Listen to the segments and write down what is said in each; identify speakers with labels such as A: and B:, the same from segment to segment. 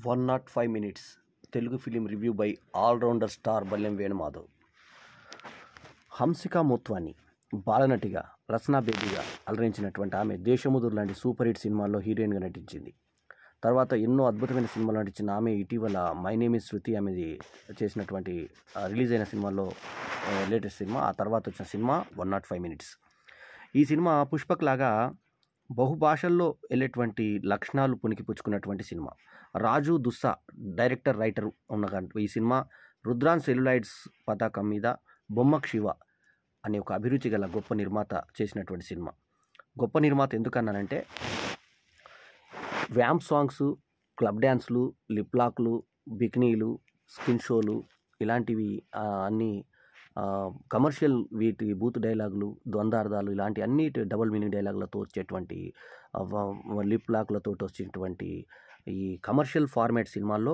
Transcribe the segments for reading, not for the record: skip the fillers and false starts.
A: 105 minutes Telugu film review by allrounder star Ballem Venumadhav. Hansika Motwani బాలనటిగా, రచనా బేబీగా అలరించినటువంటి ఆమె దేశముదురు లాంటి సూపర్ హిట్ సినిమాల్లో హీరోయిన్గా నటించింది. తర్వాత ఎన్నో అద్భుతమైన సినిమాలు నటించిన ఆమె ఇటీవల మై నేమ్ ఈజ్ శృతి ఆమెది చేసినటువంటి రిలీజ్ అయిన సినిమాల్లో లేటెస్ట్ సినిమా, ఆ తర్వాత వచ్చిన సినిమా 105 మినిట్స్. ఈ సినిమా పుష్పక్ లాగా బహుభాషల్లో వెళ్ళేటువంటి లక్షణాలు పుణికిపుచ్చుకున్నటువంటి సినిమా. రాజు దుస్సా డైరెక్టర్, రైటర్ ఉన్న ఈ సినిమా రుద్రాన్ సెల్యులాయిడ్స్ పతాకం మీద బొమ్మక్ శివ అనే ఒక అభిరుచి గల గొప్ప నిర్మాత చేసినటువంటి సినిమా. గొప్ప నిర్మాత ఎందుకన్నానంటే వ్యాంప్ సాంగ్స్, క్లబ్ డ్యాన్స్లు, లిప్లాక్లు, బికినీలు, స్కిన్ షోలు ఇలాంటివి అన్నీ కమర్షియల్ వీటి బూత్ డైలాగులు, ద్వంద్వార్థాలు ఇలాంటి అన్ని డబుల్ మీనింగ్ డైలాగులతో వచ్చేటువంటి లిప్ లాక్లతో వచ్చేటువంటి ఈ కమర్షియల్ ఫార్మాట్ సినిమాల్లో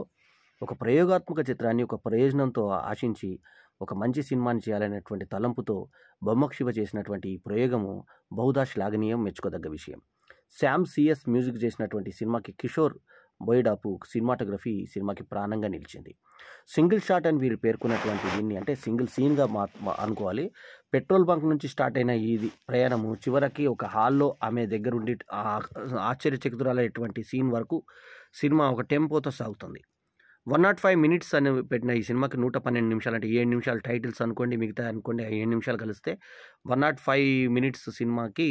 A: ఒక ప్రయోగాత్మక చిత్రాన్ని ఒక ప్రయోజనంతో ఆశించి ఒక మంచి సినిమాని చేయాలనేటువంటి తలంపుతో బొమ్మక్ శివ చేసినటువంటి ఈ ప్రయోగము బహుదా శ్లాఘనీయం, మెచ్చుకోదగ్గ విషయం. శామ్ సిఎస్ మ్యూజిక్ చేసినటువంటి సినిమాకి కిషోర్ బోయిడాపు సినిమాటోగ్రఫీ సినిమాకి ప్రాణంగా నిలిచింది. సింగిల్ షాట్ అని వీరు పేర్కొన్నటువంటి దీన్ని అంటే సింగిల్ సీన్గా అనుకోవాలి. పెట్రోల్ బంక్ నుంచి స్టార్ట్ అయిన ఇది ప్రయాణము చివరికి ఒక హాల్లో ఆమె దగ్గర ఉండి ఆశ్చర్యచకితురాలైనటువంటి సీన్ వరకు సినిమా ఒక టెంపోతో సాగుతుంది. 105 మినిట్స్ అని పెట్టిన ఈ సినిమాకి 112 నిమిషాలు, అంటే 7 నిమిషాలు టైటిల్స్ అనుకోండి, మిగతా అనుకోండి 7 నిమిషాలు కలిస్తే 105 మినిట్స్ సినిమాకి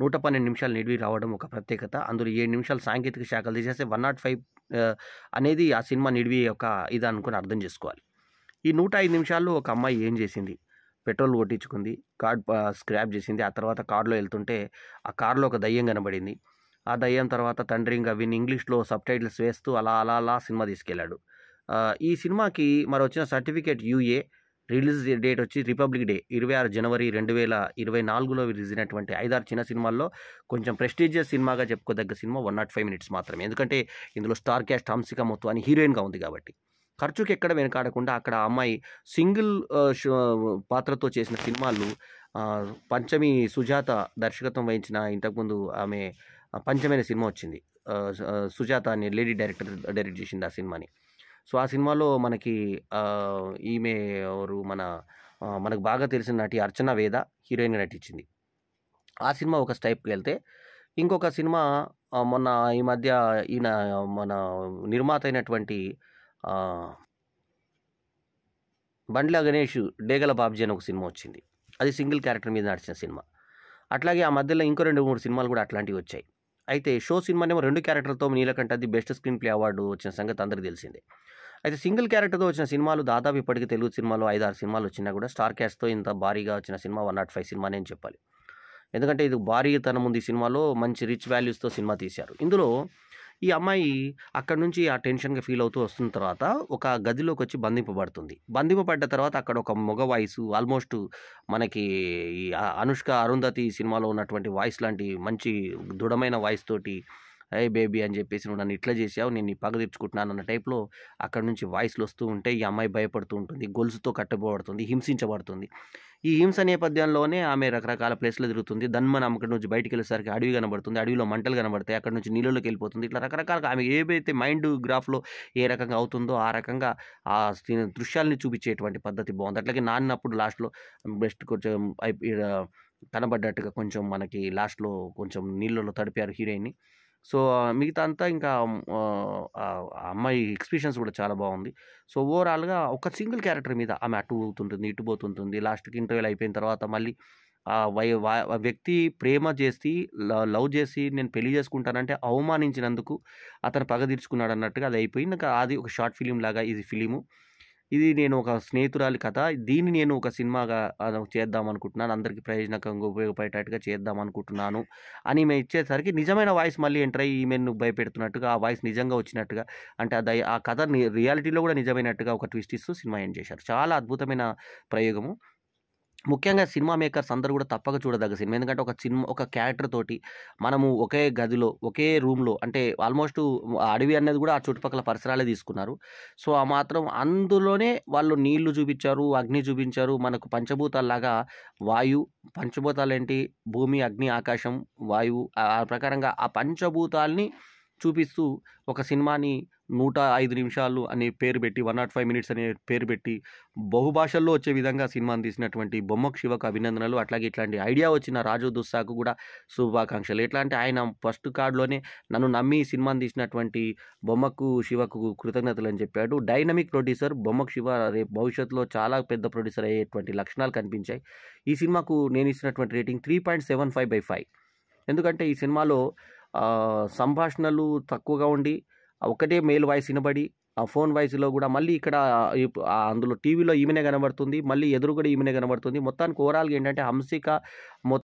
A: 112 నిమిషాలు నిడివి రావడం ఒక ప్రత్యేకత. అందులో 7 నిమిషాలు సాంకేతిక శాఖలు తీసేస్తే 105 అనేది ఆ సినిమా నిడివి యొక్క ఇది అనుకుని అర్థం చేసుకోవాలి. ఈ 105 నిమిషాల్లో ఒక అమ్మాయి ఏం చేసింది? పెట్రోల్ కొట్టించుకుంది, కార్డ్ స్క్రాప్ చేసింది. ఆ తర్వాత కార్డులో వెళ్తుంటే ఆ కారులో ఒక దయ్యం కనబడింది. ఆ దయ్యం తర్వాత తండ్రి ఇంకా విని ఇంగ్లీష్లో సబ్ టైటిల్స్ వేస్తూ అలా అలా అలా సినిమా తీసుకెళ్ళాడు. ఈ సినిమాకి మరి వచ్చిన సర్టిఫికేట్ యూఏ, రిలీజ్ డేట్ వచ్చి రిపబ్లిక్ డే 26 జనవరి 2024లో రిలీజ్ అయినటువంటి 5-6 చిన్న సినిమాల్లో కొంచెం ప్రెస్టీజియస్ సినిమాగా చెప్పుకోదగ్గ సినిమా 105 మినిట్స్ మాత్రమే. ఎందుకంటే ఇందులో స్టార్ క్యాస్ట్ హంసిక మోత్వాని హీరోయిన్గా ఉంది కాబట్టి ఖర్చుకి ఎక్కడ వెనకాడకుండా అక్కడ అమ్మాయి సింగిల్ పాత్రతో చేసిన సినిమాలు. పంచమి సుజాత దర్శకత్వం వహించిన ఇంతకుముందు ఆమె పంచమైన సినిమా వచ్చింది. సుజాత అనే లేడీ డైరెక్ట్ చేసింది ఆ సినిమాని. సో ఆ సినిమాలో మనకి ఈమె ఎవరు మనకు బాగా తెలిసిన నటి అర్చన వేద హీరోయిన్గా నటించింది. ఆ సినిమా ఒక స్టైప్కి వెళ్తే, ఇంకొక సినిమా మొన్న ఈ మధ్య ఈయన మన నిర్మాత అయినటువంటి బండ్ల గణేష్ డేగల బాబ్జీ అని ఒక సినిమా వచ్చింది. అది సింగిల్ క్యారెక్టర్ మీద నడిచిన సినిమా. అట్లాగే ఆ మధ్యలో ఇంకో 2-3 సినిమాలు కూడా అట్లాంటివి వచ్చాయి. అయితే షో సినిమానేమో 2 క్యారెక్టర్తో Neelakanta the best screenplay award వచ్చిన సంగతి అందరికీ తెలిసిందే. అయితే సింగిల్ క్యారెక్టర్తో వచ్చిన సినిమాలు దాదాపు ఇప్పటికీ తెలుగు సినిమాలో 5-6 సినిమాలు వచ్చినా కూడా స్టార్ క్యాస్ట్తో ఇంత భారీగా వచ్చిన సినిమా 105 సినిమానే అని చెప్పాలి. ఎందుకంటే ఇది భారీతనం ఉంది. సినిమాలో మంచి రిచ్ వాల్యూస్తో సినిమా తీశారు. ఇందులో ఈ అమ్మాయి అక్కడ నుంచి ఆ టెన్షన్గా ఫీల్ అవుతూ వస్తున్న తర్వాత ఒక గదిలోకి వచ్చి బంధింపబడ్డ తర్వాత అక్కడ ఒక మగ వాయిస్, ఆల్మోస్ట్ మనకి ఈ అనుష్క అరుంధతి సినిమాలో ఉన్నటువంటి వాయిస్ లాంటి మంచి దృఢమైన వాయిస్ తోటి ఏ బేబీ అని చెప్పేసి నువ్వు నన్ను ఇట్లా చేసావు, నేను నీ పగ తీర్చుకుంటున్నాను అన్న టైప్లో అక్కడ నుంచి వాయిస్లు వస్తూ ఉంటే ఈ అమ్మాయి భయపడుతూ ఉంటుంది, గొలుసుతో కట్టబడుతుంది, హింసించబడుతుంది. ఈ హింస నేపథ్యంలోనే ఆమె రకరకాల ప్లేస్లో తిరుగుతుంది. దన్మన్ అక్కడి నుంచి బయటికి వెళ్ళేసరికి అడవి కనబడుతుంది, అడవిలో మంటలు కనబడతాయి, అక్కడ నుంచి నీళ్ళలోకి వెళ్ళిపోతుంది. ఇట్లా రకరకాలుగా ఆమె ఏవైతే మైండ్ గ్రాఫ్లో ఏ రకంగా అవుతుందో ఆ రకంగా ఆ దృశ్యాలని చూపించేటువంటి పద్ధతి బాగుంది. అట్లాగే నాన్నప్పుడు లాస్ట్లో బెస్ట్ కొంచెం కనబడ్డట్టుగా కొంచెం మనకి లాస్ట్లో కొంచెం నీళ్ళలో తడిపారు హీరోయిన్ని. సో మిగతా అంతా ఇంకా అమ్మాయి ఎక్స్ప్రెషన్స్ కూడా చాలా బాగుంది. సో ఓవరాల్గా ఒక సింగిల్ క్యారెక్టర్ మీద ఆమె అటు పోతుంటుంది, ఇటు పోతుంటుంది. లాస్ట్కి ఇంటర్వ్యూలు అయిపోయిన తర్వాత మళ్ళీ వ్యక్తి ప్రేమ చేసి లవ్ చేసి నేను పెళ్లి చేసుకుంటానంటే అవమానించినందుకు అతను పగ తీర్చుకున్నాడు అన్నట్టుగా అది అయిపోయింది. ఇంకా అది ఒక షార్ట్ ఫిలిం లాగా ఇది ఫిలిము. ఇది నేను ఒక స్నేహితురాలి కథ, దీన్ని నేను ఒక సినిమాగా చేద్దాం అనుకుంటున్నాను, అందరికీ ప్రయోజనకంగా ఉపయోగపడేటట్టుగా చేద్దాం అనుకుంటున్నాను అని ఈమె ఇచ్చేసరికి నిజమైన వాయిస్ మళ్ళీ ఎంటర్ అయ్యి ఈమెను భయపెడుతున్నట్టుగా, ఆ వాయిస్ నిజంగా వచ్చినట్టుగా, అంటే ఆ కథ రియాలిటీలో కూడా నిజమైనట్టుగా ఒక ట్విస్ట్ ఇస్తూ సినిమా ఎండ్ చేశారు. చాలా అద్భుతమైన ప్రయోగము. ముఖ్యంగా సినిమా మేకర్స్ అందరూ కూడా తప్పక చూడదగ్గ సినిమా. ఎందుకంటే ఒక క్యారెక్టర్ తోటి మనము ఒకే గదిలో, ఒకే రూమ్లో, అంటే ఆల్మోస్ట్ అడవి అనేది కూడా ఆ చుట్టుపక్కల పరిసరాలే తీసుకున్నారు. సో ఆ మాత్రం అందులోనే వాళ్ళు నీళ్లు చూపించారు, అగ్ని చూపించారు. మనకు పంచభూతాల్లాగా పంచభూతాలు ఏంటి? భూమి, అగ్ని, ఆకాశం, వాయువు. ఆ ప్రకారంగా ఆ పంచభూతాల్ని చూపిస్తూ ఒక సినిమాని 105 నిమిషాలు అనే పేరు పెట్టి 105 మినిట్స్ అనే పేరు పెట్టి బహుభాషల్లో వచ్చే విధంగా సినిమాని తీసినటువంటి బొమ్మకు శివకు అభినందనలు. అట్లాగే ఇట్లాంటి ఐడియా వచ్చిన రాజు దుస్సాకు కూడా శుభాకాంక్షలు. ఎట్లా అంటే ఆయన ఫస్ట్ కార్డ్‌లోనే నన్ను నమ్మి ఈ సినిమాని తీసినటువంటి బొమ్మకు శివకు కృతజ్ఞతలు అని చెప్పాడు. డైనమిక్ ప్రొడ్యూసర్ బొమ్మకు శివ రేపు భవిష్యత్తులో చాలా పెద్ద ప్రొడ్యూసర్ అయ్యేటువంటి లక్షణాలు కనిపించాయి. ఈ సినిమాకు నేను ఇచ్చినటువంటి రేటింగ్ 3.75/5. ఎందుకంటే ఈ సినిమాలో సంభాషణలు తక్కువగా ఉండి ఒకటే మేల్ వాయిస్ వినబడి ఆ ఫోన్ వాయిస్‌లో కూడా మళ్ళీ ఇక్కడ అందులో టీవీలో ఈమెనే కనబడుతుంది. మళ్ళీ ఎదురు కూడా ఈమెనే కనబడుతుంది. మొత్తానికి ఓవరాల్‌గా ఏంటంటే హంసిక